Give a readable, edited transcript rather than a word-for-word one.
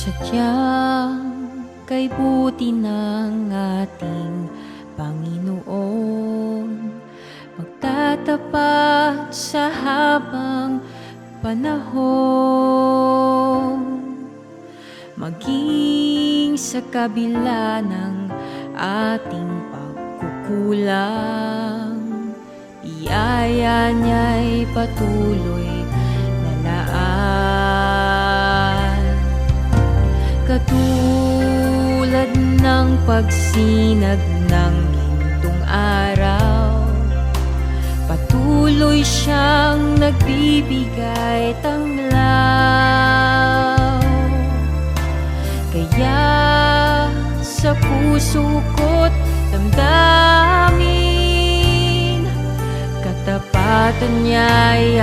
Sadyang kay buti ng ating Panginoon, magtatapat sa habang panahon. Maging sa kabila ng ating pagkukulang, biyaya niya'y patuloy na laan. Katulad ng pagsinag ng gintong araw, patuloy siyang nagbibigay tanglaw. Kaya sa puso ko't damdamin, katapatan niya'y